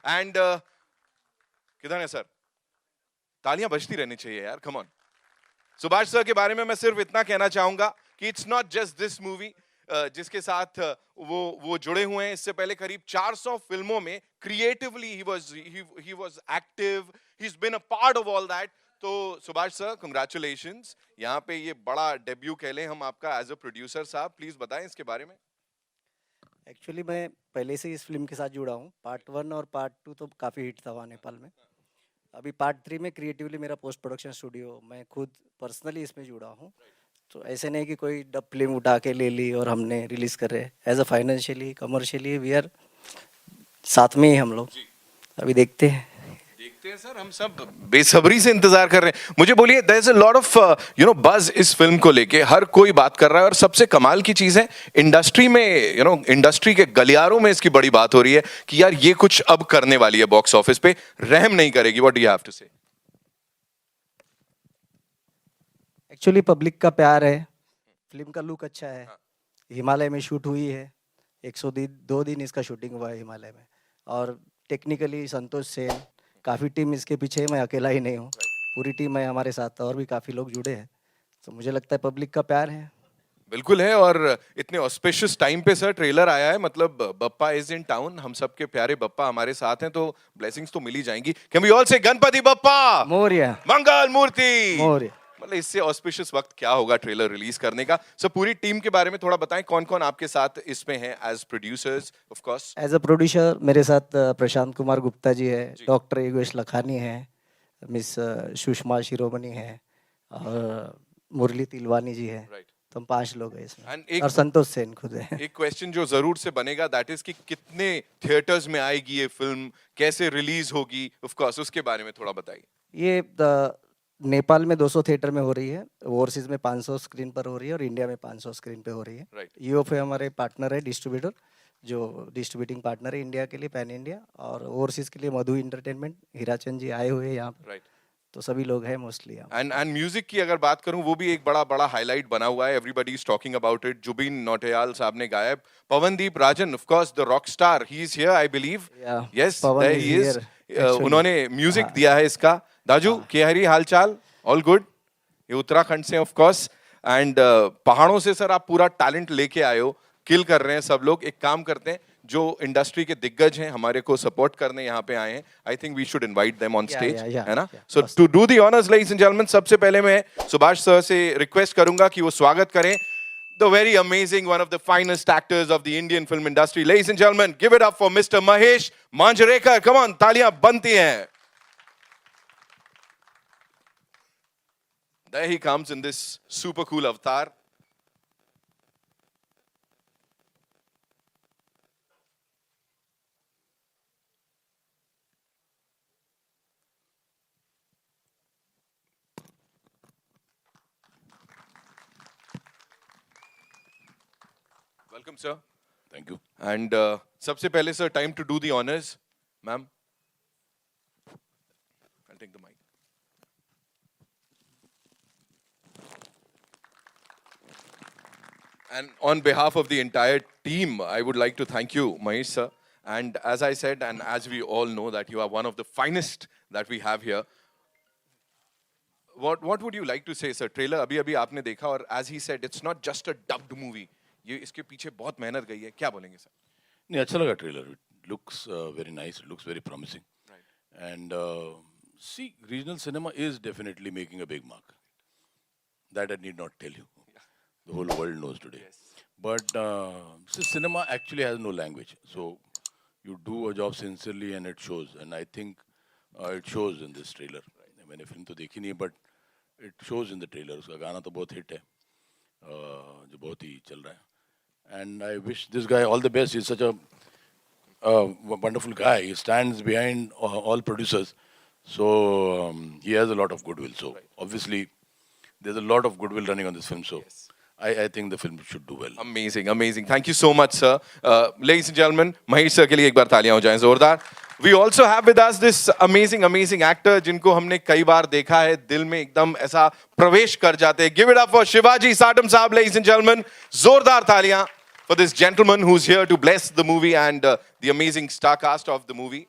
And किधर है sir? तालियां बजती रहनी चाहिए यार, कम ऑन। सुभाष सर के बारे में मैं सिर्फ इतना कहना चाहूंगा कि it's not just this movie जिसके साथ वो जुड़े हुए हैं। इससे पहले करीब 400 फिल्मों में creatively he was active, he is been a part of all that. तो सुभाष सर, कंग्रेचुलेशंस, यहाँ पे ये बड़ा डेब्यू कह लें हम आपका एज अ प्रोड्यूसर। साहब प्लीज बताएं इसके बारे में। एक्चुअली मैं पहले से इस फिल्म के साथ जुड़ा हूँ। पार्ट 1 और पार्ट 2 तो काफ़ी हिट था वहाँ नेपाल में। अभी पार्ट 3 में क्रिएटिवली मेरा पोस्ट प्रोडक्शन स्टूडियो, मैं खुद पर्सनली इसमें जुड़ा हूँ। तो ऐसे नहीं कि कोई डब फिल्म उठा के ले ली और हमने रिलीज़ कर रहे। As a financially commercially we are साथ में ही हम लोग। अभी देखते हैं सर, हम सब बेसब्री से इंतजार कर रहे हैं। मुझे बोलिए, there is a lot of buzz इस फिल्म को लेके, हर कोई बात कर रहा है और सबसे कमाल की चीज है इंडस्ट्री में, इंडस्ट्री के गलियारों में इसकी बड़ी बात हो रही है कि यार ये कुछ अब करने वाली है, बॉक्स ऑफिस पे रहम नहीं करेगी। What do you have to say? Actually public का प्यार है, फिल्म का लुक अच्छा है। हिमालय में शूट हुई है, 102 दिन इसका शूटिंग हुआ है हिमालय में। और टेक्निकली संतोष सेन, काफ़ी टीम इसके पीछे है, मैं अकेला ही नहीं हूँ, पूरी टीम है हमारे साथ और भी काफ़ी लोग जुड़े हैं। तो मुझे लगता है पब्लिक का प्यार है। बिल्कुल है। और इतने ऑस्पिशियस टाइम पे सर ट्रेलर आया है, मतलब बप्पा इज इन टाउन, हम सबके प्यारे बप्पा हमारे साथ हैं, तो ब्लेसिंग्स तो मिल ही जाएंगी। कैन वी ऑल से गणपति बप्पा मोरया, मंगल मूर्ति मोरया। मतलब इससे ऑस्पिशियस वक्त क्या होगा ट्रेलर रिलीज करने का। सर पूरी टीम के बारे में थोड़ा बताएं, कौन कौन आपके साथ इसमें है as producers? Of course as a producer मेरे साथ प्रशांत कुमार गुप्ता जी है, डॉक्टर योगेश लखानी है, मिस सुषमा शिरोमणि है और मुरली तिलवानी जी है। तो हम 5 लोग हैं इसमें और संतोष सेन खुद है। एक क्वेश्चन जो जरूर से बनेगा, दैट इज कि कितने थिएटर्स में आएगी ये फिल्म, कैसे रिलीज होगी, ऑफ कोर्स उसके बारे में थोड़ा बताइए। ये नेपाल में 200 थिएटर में हो रही है, ओवरसीज में 500 स्क्रीन पर हो रही है और इंडिया में 500 स्क्रीन पे हो रही है। यूएफए हमारे पार्टनर है, डिस्ट्रीब्यूटर, जो डिस्ट्रीब्यूटिंग पार्टनर है इंडिया के लिए, पैन इंडिया, और ओवरसीज के लिए मधु एंटरटेनमेंट, हीराचंद जी आए हुए हैं यहाँ पे। तो सभी लोग हैं मोस्टली। एंड म्यूजिक की अगर बात करूं, वो भी एक बड़ा बड़ा हाईलाइट बना हुआ है, everybody is talking about it. Jubin Nautiyal साहब ने गाया, Pawandeep Rajan, of course the rock star, he is here I believe. Yes, there he is. उन्होंने म्यूजिक दिया है इसका। दाजू के हरी हालचाल? All good? ये उत्तराखंड से ऑफ कोर्स, एंड पहाड़ों से सर आप पूरा टैलेंट लेके आए हो, किल कर रहे हैं सब लोग। एक काम करते हैं, जो इंडस्ट्री के दिग्गज हैं हमारे को सपोर्ट करने यहाँ पे आए हैं, I think we should invite them on stage, है ना? So to do the honours ladies and gentlemen, सबसे पहले मैं सुभाष सर से रिक्वेस्ट करूंगा कि वो स्वागत करें the very amazing, one of the finest actors of the Indian film industry. Ladies and gentleman, give it up for mister Mahesh Manjrekar. Come on, तालियां बनती हैं। There he comes in this super cool avatar. Welcome, sir. Thank you. And सबसे पहले sir, time to do the honors, ma'am. I'll take the mic. And on behalf of the entire team, I would like to thank you, Mahesh sir. And as I said, and as we all know, that you are one of the finest that we have here. What would you like to say, sir? Trailer अभी आपने देखा, और as he said, it's not just a dubbed movie. ये इसके पीछे बहुत मेहनत गई है, क्या बोलेंगे सर? नहीं, अच्छा लगा trailer. It looks very nice. It looks very promising. Right. And see, regional cinema is definitely making a big mark. That I need not tell you. The whole world knows today. Yes. But see, cinema actually has no language. So you do a job sincerely and it shows. And I think it shows in this trailer. मैंने film तो देखी नहीं, but it shows in the trailer. उसका गाना तो बहुत hit है, जो बहुत ही चल रहा है. And I wish this guy all the best. He's such a wonderful guy. He stands behind all producers. So he has a lot of goodwill. So obviously there's a lot of goodwill running on this film. So I think the film should do well. Amazing, amazing. Thank you so much, sir. Ladies and gentlemen, Mahesh sir के लिए एक बार तालियां हो जाएं जोरदार. We also have with us this amazing, amazing actor जिनको हमने कई बार देखा है, दिल में एकदम ऐसा प्रवेश कर जाते हैं. Give it up for Shivaji Satam साहब, ladies and gentlemen. जोरदार तालियां for this gentleman who's here to bless the movie and the amazing star cast of the movie.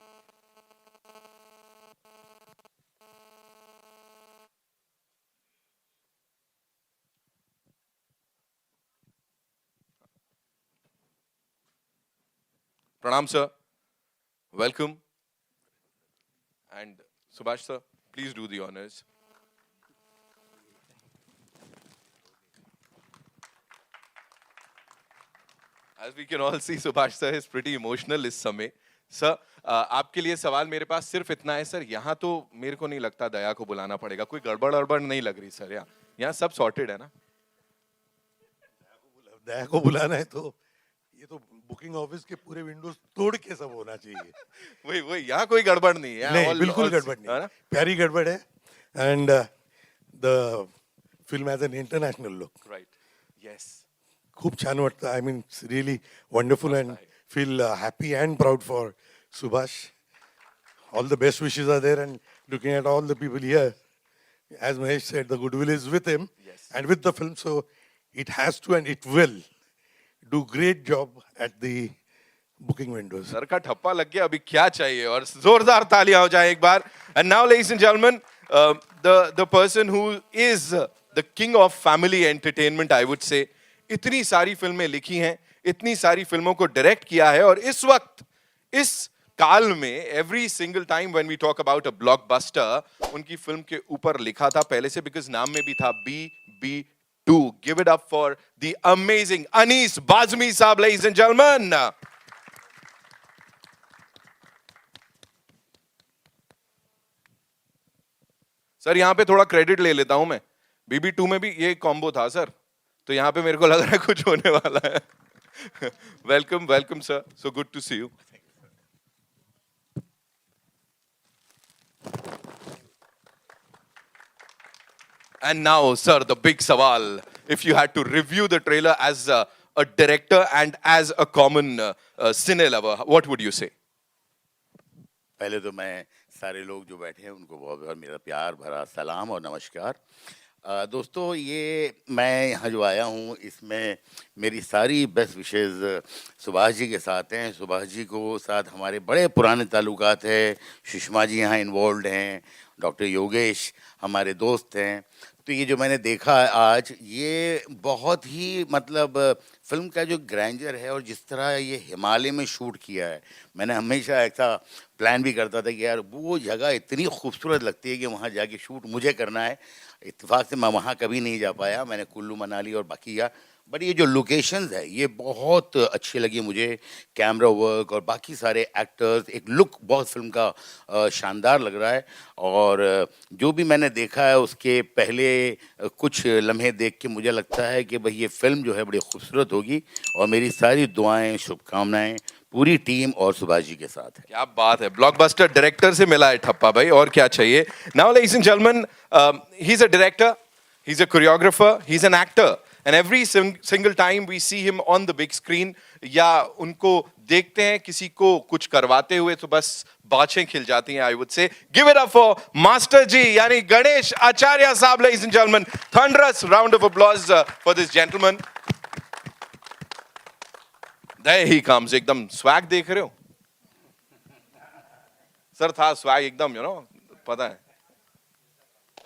Pranam sir, welcome. And Subhash sir, please do the honors. As we can all see, Subhash sir is pretty emotional इस समय. Sir आपके लिए सवाल मेरे पास सिर्फ इतना है sir, यहाँ तो मेरे को नहीं लगता दया को बुलाना पड़ेगा, कोई गड़बड़ अड़बड़ नहीं लग रही सर, यहाँ सब सॉर्टेड है ना? दया को बुलाना है तो ये तो बुकिंग ऑफिस के पूरे विंडोज तोड़ के सब होना चाहिए. वही यहाँ कोई गड़बड़ नहीं है. नहीं, बिल्कुल गड़बड़ नहीं, प्यारी गड़बड़ है. And the film has an international look. Right. Yes. खूप छान वाटतं. I mean it's really wonderful and feel happy and proud for Subhash. All the best wishes are there, and looking at all the people here, as Mahesh said, the goodwill is with him and with the film, so it has to and it will do great job at the booking windows. Sir का ठप्पा लग गया, अभी क्या चाहिए? और जोरदार तालियां हो जाए एक बार. And now, ladies and gentlemen, the person who is the king of family entertainment, I would say. इतनी सारी फिल्में लिखी हैं, इतनी सारी फिल्मों को डायरेक्ट किया है, और इस वक्त इस काल में every single time when we talk about a blockbuster, उनकी फिल्म के ऊपर लिखा था पहले से, बिकॉज नाम में भी था BB2. Give it up for the amazing Anees Bazmee sahab, ladies and gentleman. Sir यहां पे थोड़ा क्रेडिट ले लेता हूं मैं. BB2 में भी ये कॉम्बो था सर, तो यहां पे मेरे को लग रहा है कुछ होने वाला है. Welcome welcome sir, so good to see you. And now, sir, the big sawal. If you had to review the trailer as a director and as a common cine lover, what would you say? पहले तो मैं सारे लोग जो बैठे हैं उनको बहुत बहुत मेरा प्यार भरा सलाम और नमस्कार. दोस्तों, ये मैं यहाँ जो आया हूँ इसमें मेरी सारी बेस्ट विशेज़ सुभाष जी के साथ हैं. सुभाष जी को साथ हमारे बड़े पुराने ताल्लुकात हैं. सुषमा जी यहाँ इन्वॉल्व हैं, डॉक्टर योगेश हमारे दोस्त हैं. तो ये जो मैंने देखा आज, ये बहुत ही मतलब फिल्म का जो ग्रैंडर है और जिस तरह ये हिमालय में शूट किया है, मैंने हमेशा ऐसा प्लान भी करता था कि यार वो जगह इतनी खूबसूरत लगती है कि वहाँ जाके शूट मुझे करना है. इत्तेफाक से मैं वहाँ कभी नहीं जा पाया, मैंने कुल्लू मनाली और बाकी या बट ये जो लोकेशंस है ये बहुत अच्छी लगी मुझे. कैमरा वर्क और बाकी सारे एक्टर्स, एक लुक बहुत फिल्म का शानदार लग रहा है. और जो भी मैंने देखा है उसके पहले कुछ लम्हे देख के मुझे लगता है कि भाई ये फिल्म जो है बड़ी खूबसूरत होगी. और मेरी सारी दुआएं, शुभकामनाएं पूरी टीम और सुभाष जी के साथ है. क्या बात है, ब्लॉकबस्टर डायरेक्टर से मिला है ठप्पा भाई, और क्या चाहिए. Now ladies and gentleman, he is a director, he is a choreographer, he is an actor. And every single time we see him on the big screen, या उनको देखते हैं किसी को कुछ करवाते हुए, तो बस बाछें खिल जाती हैं. I would say, give it up for Master जी, यानी गणेश आचार्य साहब, ladies and gentlemen. Thunderous round of applause for this gentleman. There he comes. एकदम स्वैग देख रहे हो सर, था स्वैग एकदम, you know, पता है.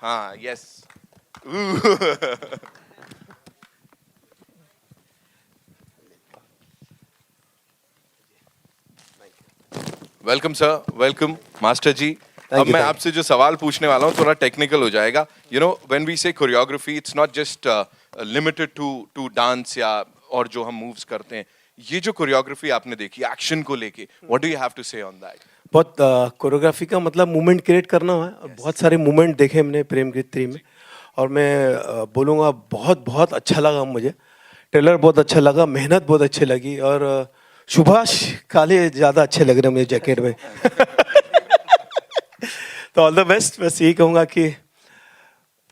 हाँ, yes. Welcome sir, welcome master ji. अब मैं आपसे जो सवाल पूछने वाला हूँ थोड़ा टेक्निकल हो जाएगा. You know, when we say choreography, it's not just limited to dance या और जो हम मूव्स करते हैं. ये जो कोरियोग्राफी आपने देखी एक्शन को लेके, what do you have to say on that? बहुत कोरियोग्राफी का मतलब मूवमेंट क्रिएट करना है. और बहुत सारे मूवमेंट देखे हमने प्रेम गीत 3 में, और मैं बोलूँगा बहुत बहुत अच्छा लगा मुझे. ट्रेलर बहुत अच्छा लगा, मेहनत बहुत अच्छी लगी, और सुभाष काले ज़्यादा अच्छे लग रहे हैं मुझे जैकेट में. तो ऑल द बेस्ट. बस यही कहूँगा कि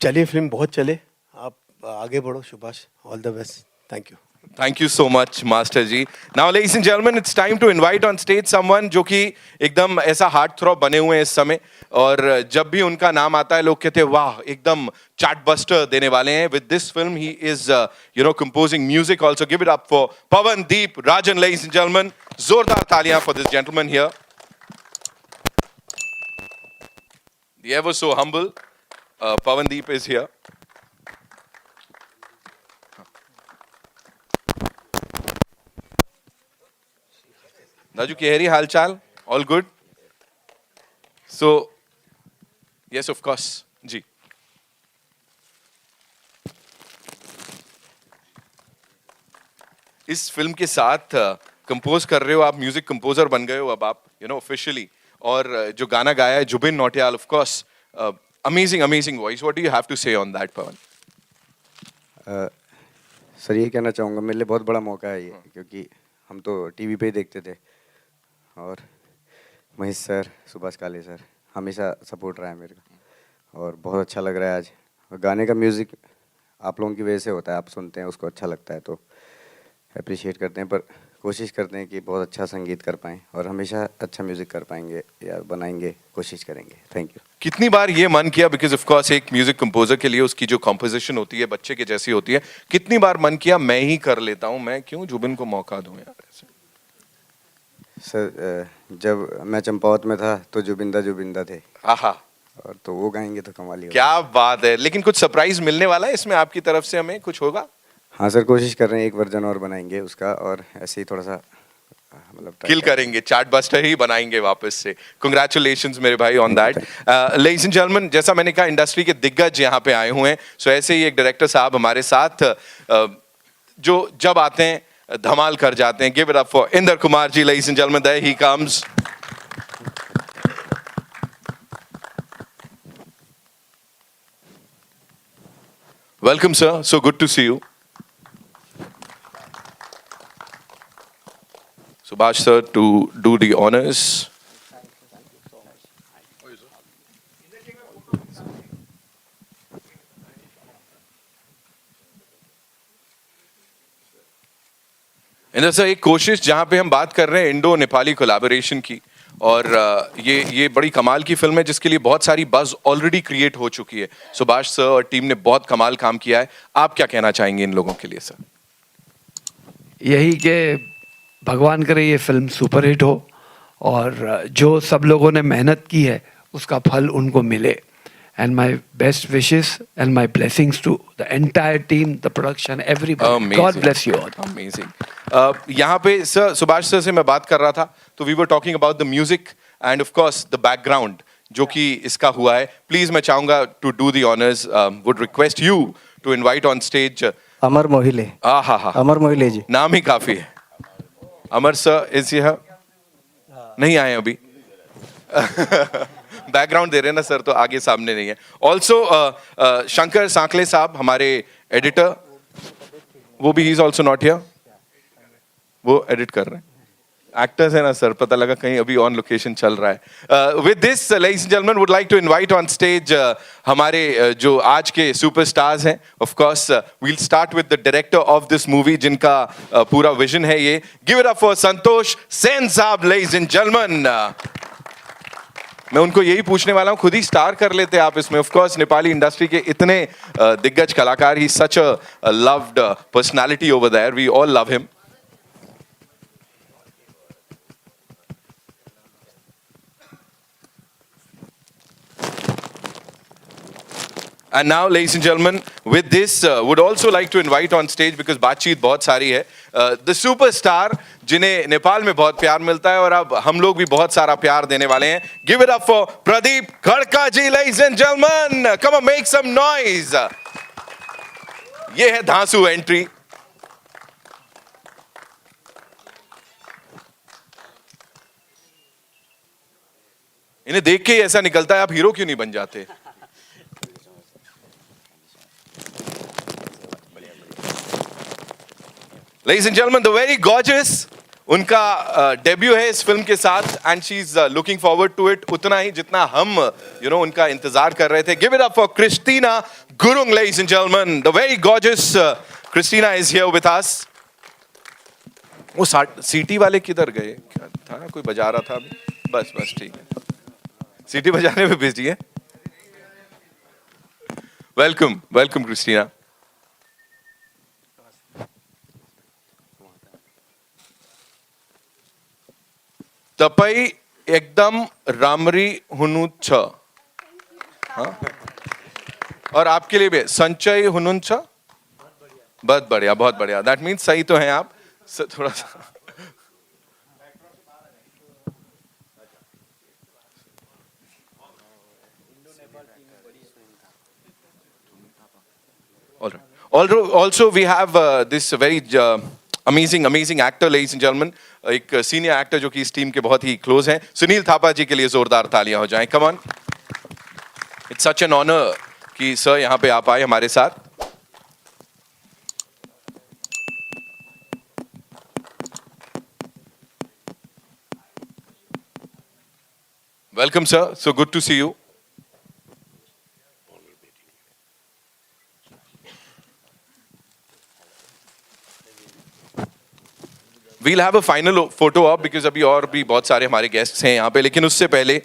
चलिए, फिल्म बहुत चले, आप आगे बढ़ो Subhash. All the best. Thank you. Thank you so much, Master ji. Now, ladies and gentlemen, it's time to invite on stage someone जो कि एकदम ऐसा हार्ट थ्रॉब बने हुए हैं इस समय, और जब भी उनका नाम आता है लोग कहते हैं वाह, एकदम चार्टबस्टर देने वाले हैं. With this film, he is, you know, composing music also. Give it up for Pawandeep Rajan, ladies and gentlemen. जोरदार तालियां for this gentleman here. The ever so humble Pawandeep is here. Raju केहरी, हालचाल? All good? So yes of course ji. इस film के साथ compose कर रहे हो आप, म्यूजिक कंपोजर बन गए हो अब आप, यू नो, ऑफिशियली. और जो गाना गाया है Jubin Nautiyal, of course amazing amazing voice. What do you have to say on that, Pawan? Sir ये कहना चाहूँगा, मेरे लिए बहुत बड़ा मौका है ये, क्योंकि हम तो टीवी पे ही देखते थे और महेश सर, सुभाष काले सर हमेशा सपोर्ट रहा है मेरे का, और बहुत अच्छा लग रहा है आज. और गाने का म्यूज़िक आप लोगों की वजह से होता है, आप सुनते हैं उसको अच्छा लगता है तो अप्रिशिएट करते हैं, पर कोशिश करते हैं कि बहुत अच्छा संगीत कर पाएँ और हमेशा अच्छा म्यूज़िक कर पाएंगे या बनाएंगे, कोशिश करेंगे. Thank you. कितनी बार ये मन किया, बिकॉज ऑफ कोर्स एक म्यूजिक कंपोजर के लिए उसकी जो कंपोजिशन होती है बच्चे के जैसी होती है, कितनी बार मन किया मैं ही कर लेता हूँ, मैं क्यों जुबिन को मौका दूं यार ऐसे? सर जब मैं चंपावत में था तो जुबिंदा थे, आहा, और तो वो गाएंगे तो कमाल ही होगा. क्या बात है. लेकिन कुछ सरप्राइज मिलने वाला है इसमें आपकी तरफ से, हमें कुछ होगा? हाँ सर, कोशिश कर रहे हैं, एक वर्जन और बनाएंगे उसका, और ऐसे ही थोड़ा सा मतलब किल करेंगे, चार्ट बस्टर ही बनाएंगे वापस से. कंग्रेचुलेशंस मेरे भाई on that. Ladies and gentleman, जैसा मैंने कहा इंडस्ट्री के दिग्गज यहाँ पे आए हुए हैं, सो ऐसे ही एक डायरेक्टर साहब हमारे साथ जो जब आते हैं धमाल कर जाते हैं. Give it up for Inder Kumar ji, ladies and gentleman, there he comes. Welcome sir, so good to see you. Subhash sir to do the honors. Inder sir, एक कोशिश जहां पे हम बात कर रहे हैं इंडो नेपाली कोलैबोरेशन की, और ये बड़ी कमाल की फिल्म है जिसके लिए बहुत सारी बज़ ऑलरेडी क्रिएट हो चुकी है. सुभाष सर और टीम ने बहुत कमाल काम किया है. आप क्या कहना चाहेंगे इन लोगों के लिए सर? यही कि भगवान करे ये फिल्म सुपरहिट हो और जो सब लोगों ने मेहनत की है उसका फल उनको मिले. And my best wishes and my blessings to the entire team, the production, everybody. Amazing. God bless you all. Amazing. यहाँ पे सर, सुभाष सर से मैं बात कर रहा था तो we were talking about the music and of course the background जो कि इसका हुआ है. Please मैं चाहूँगा to do the honors, would request you to invite on stage. अमर मोहिले. हाँ. अमर मोहिले जी. नाम ही काफी है. अमर सर इज हियर? नहीं आए अभी. बैकग्राउंड दे रहे हैं ना सर, तो आगे सामने नहीं है. ऑल्सो शंकर सांकले साहब हमारे एडिटर, वो भी he is also not here. वो एडिट कर रहे हैं. एक्टर्स है ना सर, पता लगा कहीं अभी ऑन लोकेशन चल रहा है. With this ladies and gentleman, would like to invite on stage हमारे जो आज के सुपरस्टार्स हैं. Of course we'll start with the director of this movie जिनका पूरा विजन है ये. Give it up for Santosh Sen sahab, ladies and gentleman. मैं उनको यही पूछने वाला हूँ, खुद ही स्टार कर लेते आप इसमें. ऑफ कोर्स नेपाली इंडस्ट्री के इतने दिग्गज कलाकार, he such a loved personality over there, we all love him. And now, ladies and gentlemen, with this, would also like to invite on stage, because बातचीत बहुत सारी है, the superstar जिन्हें नेपाल में बहुत प्यार मिलता है और अब हम लोग भी बहुत सारा प्यार देने वाले हैं. Give it up for Pradeep खड़का ji, ladies and gentlemen. Come on, make some noise. ये है धांसू एंट्री. इन्हें देख के ही ऐसा निकलता है आप हीरो क्यों नहीं बन जाते. Ladies and gentlemen, the very gorgeous, उनका डेब्यू है इस फिल्म के साथ, and she's looking forward to it उतना ही जितना हम उनका इंतजार कर रहे थे. Give it up for Christina Gurung, ladies and gentlemen. The very gorgeous Christina is here with us. वो सीटी वाले किधर गए? क्या था, कोई बजा रहा था अभी? बस ठीक है, सीटी बजाने में बिजी है. Welcome Christina. तपाई एकदम रामरी हुनुछ. हाँ, और आपके लिए भी संचय हुनुछ. बहुत बढ़िया. दैट मीन्स सही तो हैं आप. थोड़ा सा All right. Also, we have this very amazing actor, ladies and gentlemen. एक सीनियर एक्टर जो कि इस टीम के बहुत ही क्लोज हैं, सुनील थापा जी के लिए जोरदार तालियां हो जाएं. Come on. It's such an honor कि सर यहाँ पे आप आए हमारे साथ. Welcome, sir. So good to see you. We'll have a final photo up because अभी और भी बहुत सारे हमारे guests हैं यहाँ पे, लेकिन उससे पहले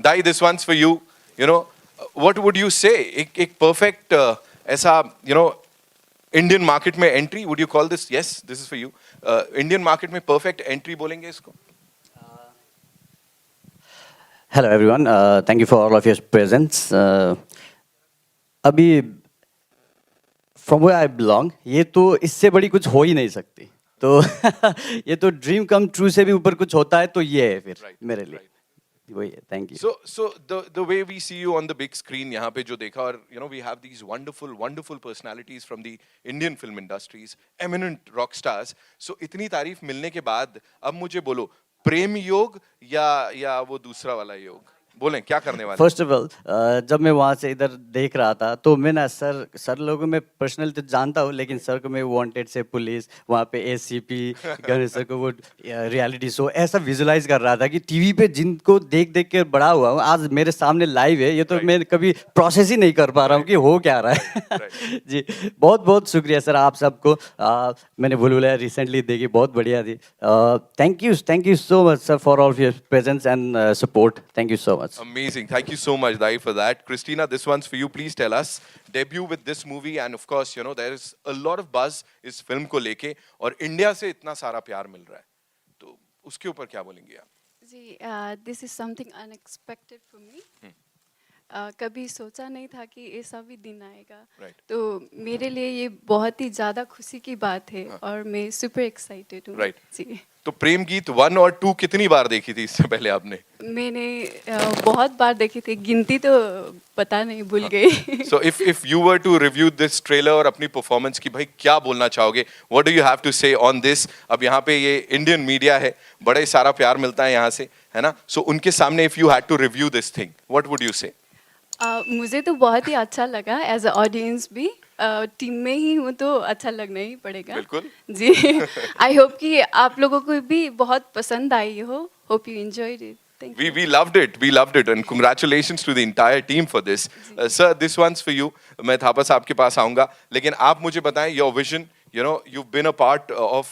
Dai, this one's for you. You know, what would you say? एक perfect ऐसा Indian market में entry, would you call this? Yes, this is for you. Indian market में perfect entry बोलेंगे इसको? Hello everyone, thank you for all of your presence. अभी from where I belong, ये तो इससे बड़ी कुछ हो ही नहीं सकती. तो ये तो ड्रीम कम ट्रू से भी ऊपर कुछ होता है तो ये है फिर मेरे लिए. वही है. Thank you. So the way we see you on the big screen यहाँ पे जो देखा, और we have these wonderful personalities from the Indian film industries, eminent rock stars. So इतनी तारीफ मिलने के बाद अब मुझे बोलो, प्रेम योग या वो दूसरा वाला योग, बोलें क्या करने वाले? फर्स्ट ऑफ ऑल जब मैं वहाँ से इधर देख रहा था तो मैं ना सर लोगों में पर्सनल तो जानता हूँ, लेकिन सर को मैं वांटेड से पुलिस, वहाँ पे एसीपी, गणेश सर को वो रियलिटी शो ऐसा विजुलाइज कर रहा था कि टीवी पे जिनको देख के बड़ा हुआ हूँ, आज मेरे सामने लाइव है. ये तो मैं कभी प्रोसेस ही नहीं कर पा रहा हूँ कि हो क्या रहा है. जी बहुत शुक्रिया सर आप सबको. मैंने भूलभुलैया रिसेंटली देखी, बहुत बढ़िया थी. Thank you so much sir for all your presence and support. Thank you so much. Amazing. Thank you so much, Dai, for that. Christina, this one's for you. Please tell us, debut with this movie, and of course, there is a lot of buzz इस film को लेके, और India से इतना सारा प्यार मिल रहा है, तो उसके ऊपर क्या बोलेंगे आप? जी, this is something unexpected for me. कभी सोचा नहीं था कि ऐसा भी दिन आएगा. तो मेरे लिए ये बहुत ही ज़्यादा खुशी की बात है, और मैं सुपर एक्साइटेड हूँ. जी. तो प्रेम गीत 1 और 2 कितनी बार देखी थी इससे पहले आपने? मैंने बहुत बार देखी थी, गिनती तो पता नहीं, भूल गई. So if you were to review this trailer और अपनी परफॉर्मेंस की, भाई क्या बोलना चाहोगे? What do you have to say on this? अब यहाँ पे ये इंडियन मीडिया है, बड़ा ही सारा प्यार मिलता है यहाँ से, है ना? So उनके सामने if you had to review this thing, what would you say? मुझे तो बहुत ही अच्छा लगा एज अ ऑडियंस भी. टीम में ही हूँ तो अच्छा लगना ही पड़ेगा. बिल्कुल जी. आई होप कि आप लोगों को भी बहुत पसंद आई हो. Hope you enjoyed it. We loved it and congratulations to the entire team for this. Sir, this one's for you. मैं थापा साहब के पास आऊँगा, लेकिन आप मुझे बताएं your vision. You've been a part of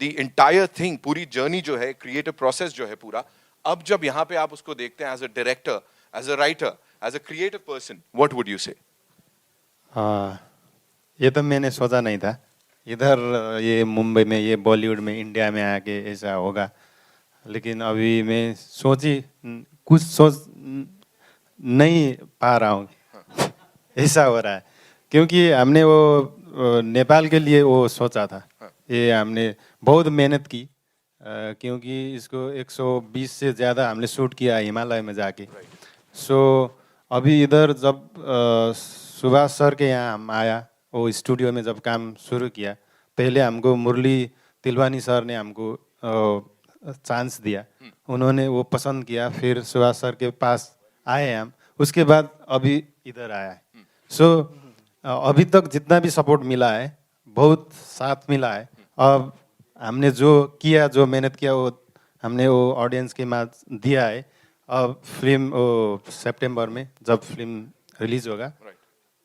the entire thing, पूरी journey जो है, creative process जो है पूरा. अब जब यहाँ पे आप उसको देखते हैं as a director, as a writer, as a creative person, what would you say? ये तो मैंने सोचा नहीं था, इधर ये मुंबई में, ये बॉलीवुड में, इंडिया में आके ऐसा होगा. लेकिन अभी मैं कुछ सोच नहीं पा रहा हूँ. ऐसा हो रहा है क्योंकि हमने वो नेपाल के लिए वो सोचा था. ये हमने बहुत मेहनत की, क्योंकि इसको 120 से ज़्यादा हमने शूट किया हिमालय में जाके. अभी इधर जब सुभाष सर के यहाँ हम आया, वो स्टूडियो में जब काम शुरू किया, पहले हमको मुरली तिलवानी सर ने हमको चांस दिया, उन्होंने वो पसंद किया, फिर सुभाष सर के पास आए हम, उसके बाद अभी इधर आया है. अभी तक जितना भी सपोर्ट मिला है, बहुत साथ मिला है. अब हमने जो किया, जो मेहनत किया, वो हमने वो ऑडियंस के माध्यम दिया है. अब फिल्म सितंबर में जब फिल्म रिलीज होगा,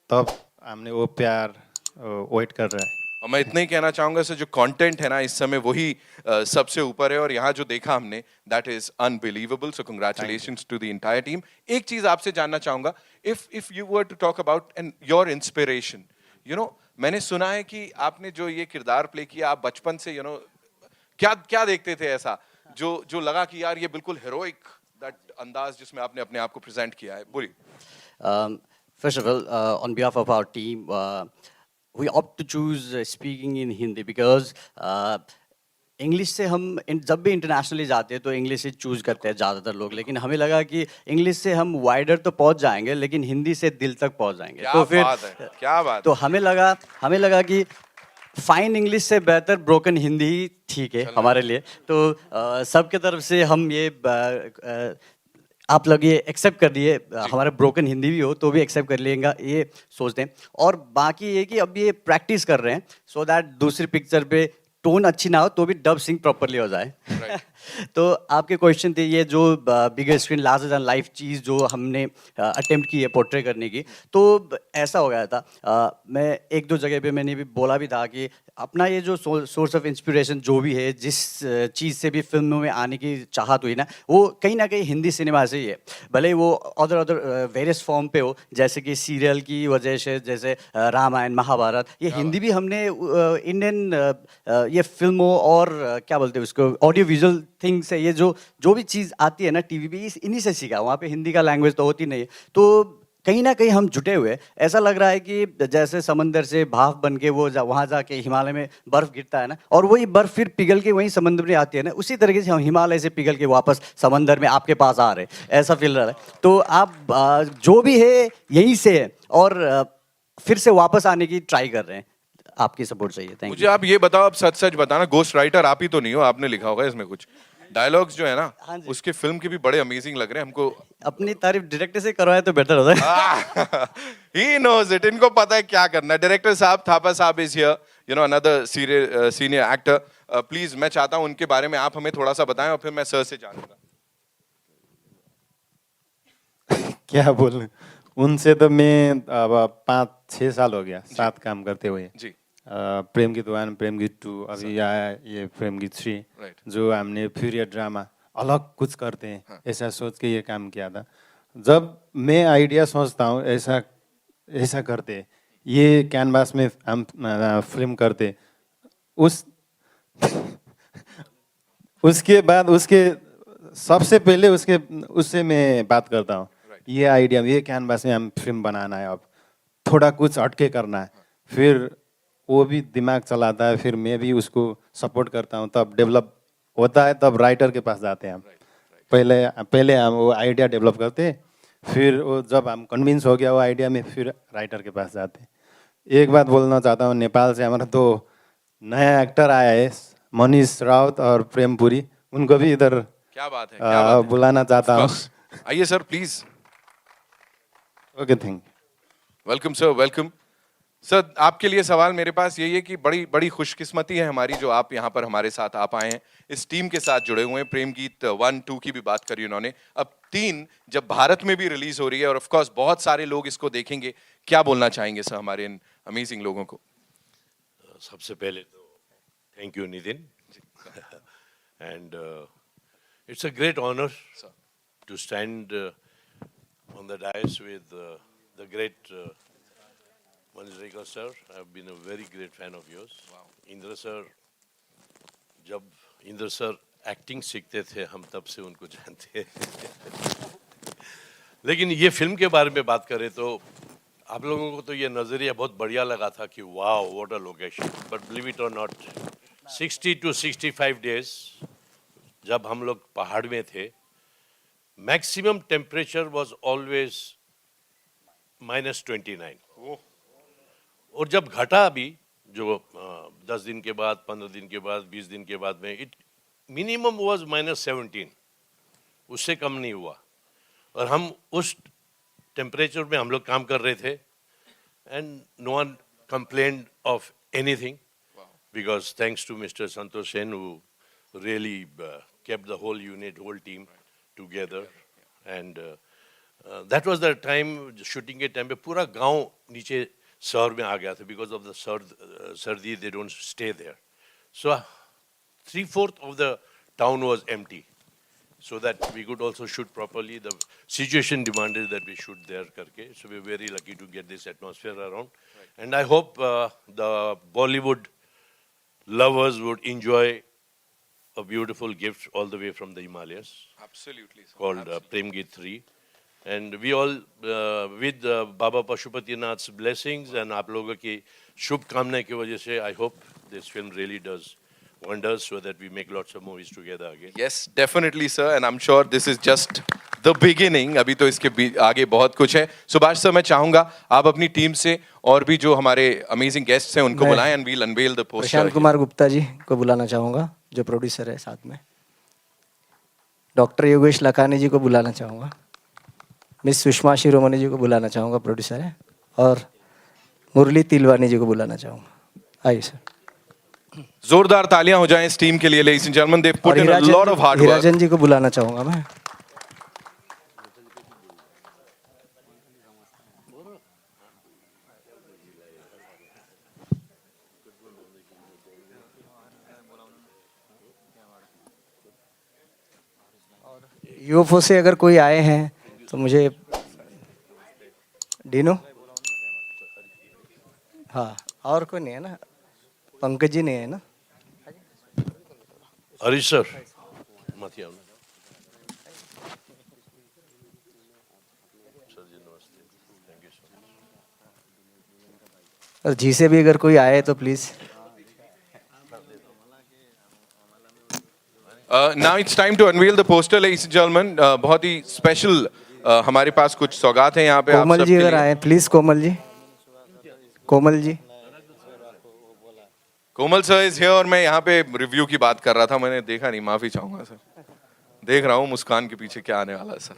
तब हमने वो प्यार वेट कर रहा है. और मैं इतना ही कहना चाहूँगा सर, जो कंटेंट है ना इस समय, वही सबसे ऊपर है, और यहाँ जो देखा हमने, that is unbelievable. So congratulations to the entire team. एक चीज आपसे जानना चाहूँगा, if you were to talk about and your inspiration, मैंने सुना है कि आपने जो ये किरदार प्ले किया, आप बचपन से क्या देखते थे ऐसा जो लगा कि यार ये बिल्कुल हीरोइक दैट अंदाज जिसमें आपने अपने आप को प्रेजेंट किया है? बोलिए. First of all, on behalf of our team, we opt to choose speaking in Hindi because English से हम जब भी इंटरनेशनली जाते हैं तो इंग्लिश ही चूज करते हैं ज़्यादातर लोग, लेकिन हमें लगा कि इंग्लिश से हम वाइडर तो पहुंच जाएंगे लेकिन हिंदी से दिल तक पहुंच जाएंगे। क्या तो फिर बात है, क्या बात तो हमें लगा कि फाइन इंग्लिश से बेहतर ब्रोकन हिंदी ही ठीक है हमारे लिए। तो सबके तरफ से हम ये आप लोग ये एक्सेप्ट कर लिए, हमारा ब्रोकन हिंदी भी हो तो भी एक्सेप्ट कर लेगा ये सोचते हैं। और बाकी ये कि अब ये प्रैक्टिस कर रहे हैं सो दैट दूसरी पिक्चर पे टोन अच्छी ना हो तो भी डब सिंग प्रॉपरली हो जाए। तो आपके क्वेश्चन थे ये जो बिगर स्क्रीन लार्जर देन लाइफ चीज़ जो हमने अटेम्प्ट की है पोर्ट्रे करने की, तो ऐसा हो गया था। मैं एक दो जगह पे मैंने भी बोला भी था कि अपना ये जो सोर्स ऑफ इंस्पिरेशन जो भी है, जिस चीज़ से भी फिल्मों में आने की चाहत हुई ना, वो कहीं ना कहीं हिंदी सिनेमा से ही है। भले ही वो अदर वेरियस फॉर्म पे हो, जैसे कि सीरियल की वजह से, जैसे रामायण महाभारत, ये हिंदी भी हमने इंडियन ये फिल्मों और क्या बोलते हैं उसको ऑडियो विजुअल थिंग से, ये जो भी चीज़ आती है ना टीवी पे, इन्हीं से सीखा। वहाँ पे हिंदी का लैंग्वेज तो होती नहीं है, तो कहीं ना कहीं हम जुटे हुए। ऐसा लग रहा है कि जैसे समंदर से भाप बन के वो वहाँ जाके हिमालय में बर्फ़ गिरता है ना, और वही बर्फ़ फिर पिघल के वहीं समंदर में आती है ना, उसी तरीके से हम हिमालय से पिघल के वापस समंदर में आपके पास आ रहे, ऐसा फील रहा है। तो आप जो भी है यहीं से है और फिर से वापस आने की ट्राई कर रहे हैं। आपकी सपोर्ट चाहिए। Thank you. मुझे आप ये बताओ, आप सच सच बताना, गोस्ट राइटर आप ही तो नहीं हो? आपने लिखा होगा इसमें कुछ डायलॉग्स जो है ना, हाँ जी। उसके फिल्म के भी बड़े अमेजिंग लग रहे हैं हमको। अपनी तारीफ डायरेक्टर से करवाए तो बेहतर होता है। He knows it. इनको पता है क्या करना है। डायरेक्टर साहब, थापा साहब is here, you know, another senior actor. Please मैं चाहता हूं उनके बारे में आप हमें थोड़ा सा बताएं और फिर मैं सर से जानूंगा। क्या बोलूं, उनसे तो मैं अब 5-6 साल हो गया साथ काम करते हुए जी। प्रेम गीत 1, प्रेम गीत 2, अभी आया ये प्रेम गीत 3, जो हमने पीरियड ड्रामा अलग कुछ करते हैं ऐसा सोच के ये काम किया था। जब मैं आइडिया सोचता हूँ ऐसा करते, ये कैनवास में हम फिल्म करते, उसके बाद उसके सबसे पहले उससे मैं बात करता हूँ, ये आइडिया, ये कैनवास में हम फिल्म बनाना है, अब थोड़ा कुछ हटके करना है। फिर वो भी दिमाग चलाता है, फिर मैं भी उसको सपोर्ट करता हूँ, तब डेवलप होता है, तब राइटर के पास जाते हैं हम। पहले हम वो आइडिया डेवलप करते, फिर वो जब हम कन्विंस हो गया वो आइडिया में, फिर राइटर के पास जाते। एक बात बोलना चाहता हूँ, नेपाल से हमारा 2 नया एक्टर आया है, मनीष राउत और प्रेम पुरी, उनको भी इधर क्या बात है, क्या बात है। बुलाना चाहता हूँ। आइए sir please. Okay, thank you. Welcome sir, welcome sir. आपके लिए सवाल मेरे पास यही है कि बड़ी बड़ी खुशकिस्मती है हमारी जो आप यहाँ पर हमारे साथ आ पाए हैं, इस टीम के साथ जुड़े हुए हैं। प्रेम गीत 1, 2 की भी बात करी उन्होंने, अब 3 जब भारत में भी रिलीज हो रही है और ऑफ कोर्स बहुत सारे लोग इसको देखेंगे, क्या बोलना चाहेंगे सर हमारे इन अमेजिंग लोगों को? सबसे पहले तो thank you Nitin, and it's a great honour to stand on the dais with the great Manjrika sir. I have been a very great fan of yours. Wow. Indra sir, जब Indra sir acting सीखते थे हम तब से उनको जानते हैं। लेकिन ये फिल्म के बारे में बात करें तो आप लोगों को तो ये नजरिया बहुत बढ़िया लगा था कि वाह what a location, but believe it और नॉट, 60 to 65 days जब हम लोग पहाड़ में थे, मैक्सिमम टेम्परेचर वाज ऑलवेज -29। और जब घटा अभी जो 10 दिन के बाद, 15 दिन के बाद, 20 दिन के बाद में, इट मिनिमम वाज -17, उससे कम नहीं हुआ। और हम उस टेम्परेचर में हम लोग काम कर रहे थे, and no one complained of anything, because thanks to mister Santosh Sen who really kept the whole unit, whole team together. And that was the time, shooting के टाइम पे पूरा गांव नीचे शहर में आ गया था, बिकॉज ऑफ द सर्दी they don't stay there, so 3/4 of the town was empty, so that we could also shoot properly. The situation demanded that we shoot there karke, so we're very lucky to get this atmosphere around. And I hope the Bollywood lovers would enjoy a beautiful gift all the way from the Himalayas. Absolutely sir. Called Prem Geet 3. And we all with Baba Pashupatinath's blessings and आप लोगों की शुभकामनाएं की वजह से I hope this film really does wonders so that we make lots of movies together again. Yes, definitely, sir. And I'm sure this is just the beginning. अभी तो इसके आगे बहुत कुछ है. सुभाष सर, मैं चाहूंगा आप अपनी टीम से और भी जो हमारे अमेजिंग गेस्ट्स हैं उनको बुलाएं and we'll unveil the poster. Prashant Kumar Gupta ji को बुलाना चाहूँगा, जो प्रोड्यूसर है साथ में. डॉक्टर योगेश लखानी जी को बुलाना चाहूँगा. मिस सुषमा शिरोमणि जी को बुलाना चाहूँगा, प्रोड्यूसर है. और मुरली तिलवानी जी को बुलाना चाहूँगा. आइए सर. जोरदार तालियां हो जाएं इस टीम के लिए. Ladies and gentlemen, they've put in a lot of hard work. हिराजन जी को बुलाना चाहूँगा मैं. यूएफओ से अगर कोई आए हैं तो मुझे डीनो. हाँ, और कोई नहीं है ना. पंकज जी नहीं है ना. हरीश सर, मत आओ. और जी से भी अगर कोई आए तो please. Now it's time to unveil the poster, ladies and gentlemen. बहुत ही स्पेशल हमारे पास कुछ सौगात हैं यहाँ पे. कोमल जी अगर आए please. Komal ji. Komal ji. Komal sir is here. और मैं यहाँ पे रिव्यू की बात कर रहा था, मैंने देखा नहीं, माफी चाहूंगा सर. देख रहा हूँ मुस्कान के पीछे क्या आने वाला है सर.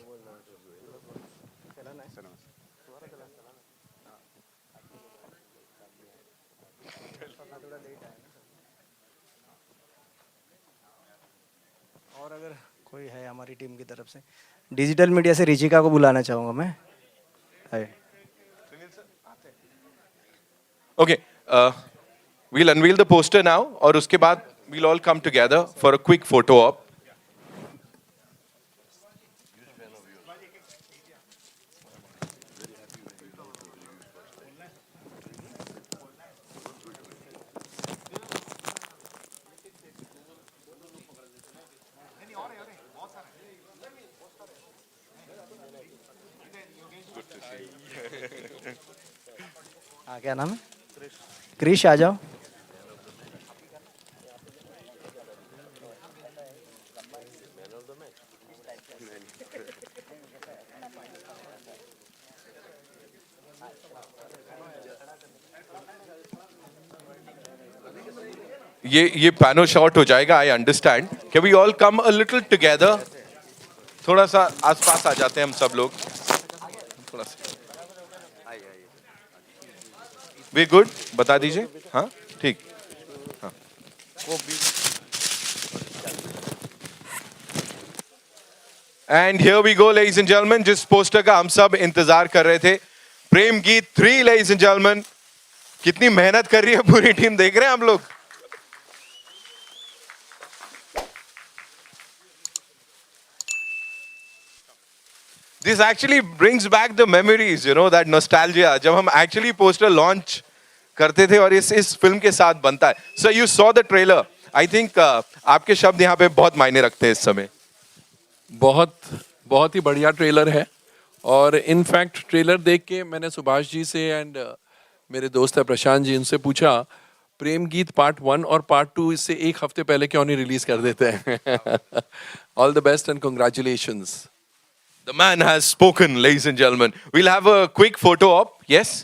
और अगर कोई है हमारी टीम की तरफ से, डिजिटल मीडिया से रिचिका को बुलाना चाहूँगा मैं. Okay, we'll unveil the poster now. और उसके बाद we'll all come together for a quick photo op. हाँ, क्या नाम है? क्रिश, आ जाओ. ये पैनो शॉट हो जाएगा. I understand. Can we all come a little together. थोड़ा सा आसपास आ जाते हैं हम सब लोग. थोड़ा सा वी गुड. बता दीजिए. हाँ ठीक. हाँ. And here we go ladies and gentleman. जिस पोस्टर का हम सब इंतजार कर रहे थे, प्रेम गीत 3. लेडीज एंड जेंटलमैन, कितनी मेहनत कर रही है पूरी टीम, देख रहे हैं हम लोग. This actually brings back the memories, you know, that nostalgia. जब हम actually poster launch करते थे और इस फिल्म के साथ बनता है. So you saw the trailer. I think आपके शब्द यहाँ पे बहुत मायने रखते हैं इस समय. बहुत ही बढ़िया ट्रेलर है. और इनफैक्ट ट्रेलर देख के मैंने सुभाष जी से एंड मेरे दोस्त है प्रशांत जी, उनसे पूछा प्रेम गीत पार्ट 1 और पार्ट 2 इससे एक हफ्ते पहले क्यों नहीं रिलीज कर देते हैं. All the best and congratulations. The man has spoken, ladies and gentlemen. We'll have a quick photo op. Yes?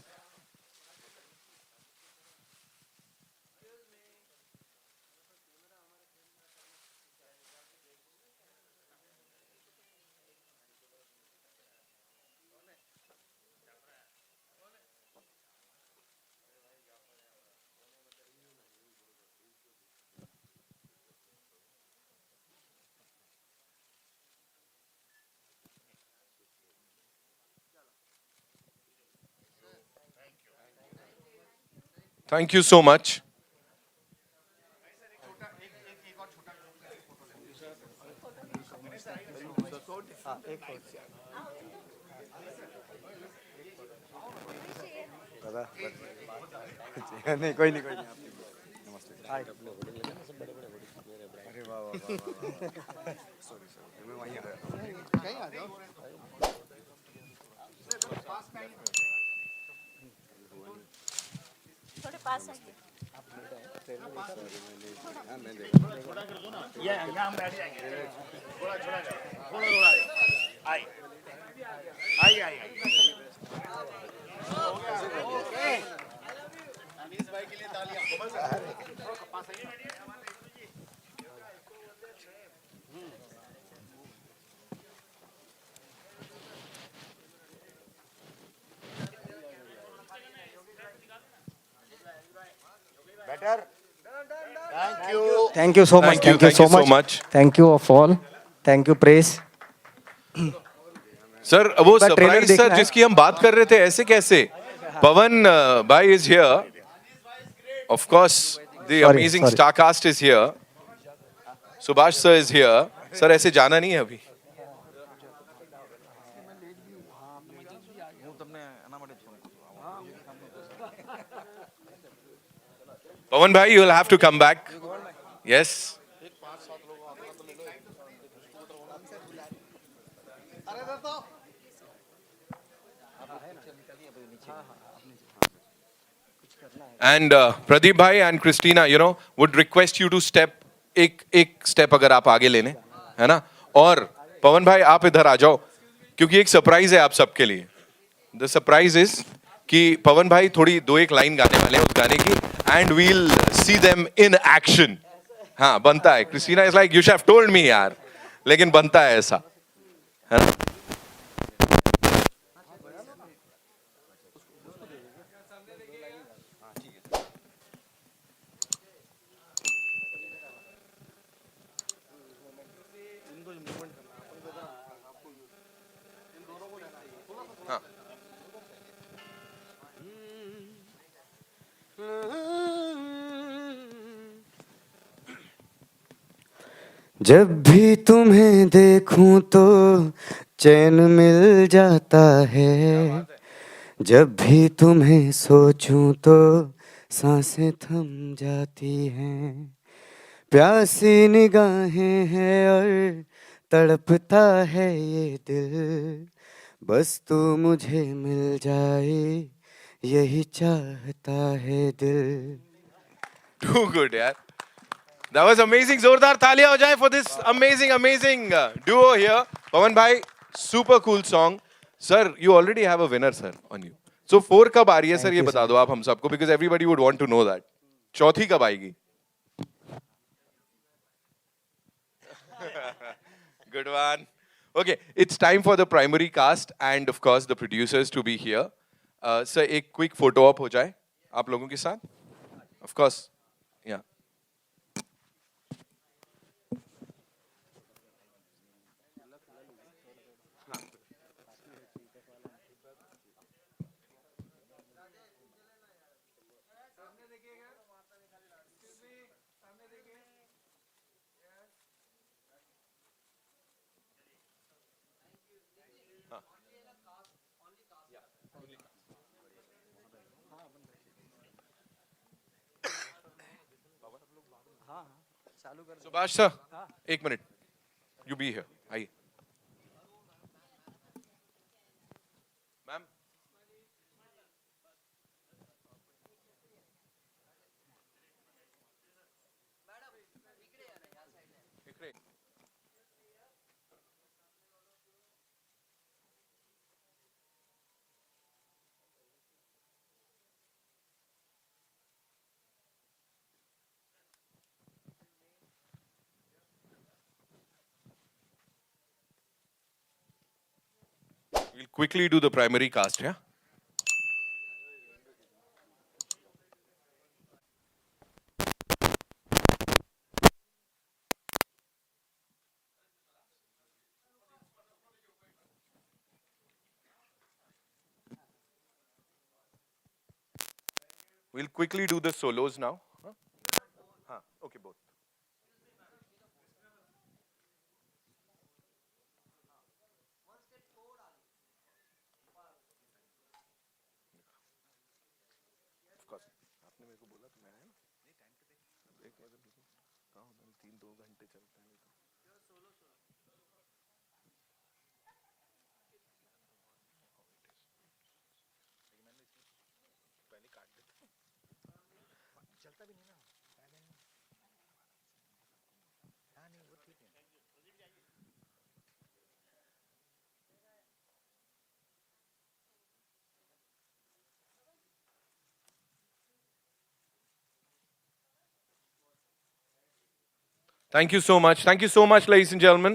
Thank you so much. नहीं कोई नहीं नमस्ते. अरे वाह वाह सॉरी मैं वहीं कहीं आ जाओ. थोड़े पास आइए. Thank you so much. Thank you so much. Thank you of all. Thank you praise. Sir वो एक बार trailer सरप्राइज सर देखना है। जिसकी हम बात कर रहे थे ऐसे कैसे पवन भाई is here of course the amazing sorry. Star cast is here Subhash sir is here sir ऐसे जाना नहीं है अभी पवन भाई you will have to come back yes And Pradeep bhai and Christina, you know, would request you to step एक step अगर आप आगे लेने, है ना? और पवन भाई आप इधर आ जाओ, क्योंकि एक सरप्राइज है आप सबके लिए. The surprise is कि पवन भाई थोड़ी दो एक लाइन गाने वाले हैं उस गाने की, and we'll see them in action. हाँ बनता है. Christina is like, you should have told me यार, लेकिन बनता है ऐसा, है ना? जब भी तुम्हें देखूं तो चैन मिल जाता है, जब भी तुम्हें सोचूं तो सांसें थम जाती हैं, प्यासी निगाहें हैं और तड़पता है ये दिल, बस तू मुझे मिल जाए यही चाहता है दिल. Too good यार. That was amazing. जोरदार तालियां हो जाए for this amazing duo here. Pawan bhai, super cool song. Sir, you already have a winner, sir, on you. So 4 कब आ रही है, sir? ये बता दो आप हम सबको, because everybody would want to know that. चौथी कब आएगी? Good one. Okay, it's time for the primary cast and of course the producers to be here. Sir, एक quick photo op हो जाए आप लोगों के साथ. Of course. Yeah. Subhash sir, एक मिनट. You be here. आइए. Ma'am. We'll quickly do the primary cast, yeah? We'll quickly do the solos now. Huh? Okay, both. Of course. आपने मेरे को बोला तो मैं आया ना. ब्रेक वगैरह कहाँ होना है? 3-2 घंटे चलते हैं तो. पहले काट देते. चलता भी नहीं ना. Thank you so much. Thank you so much, ladies and gentlemen.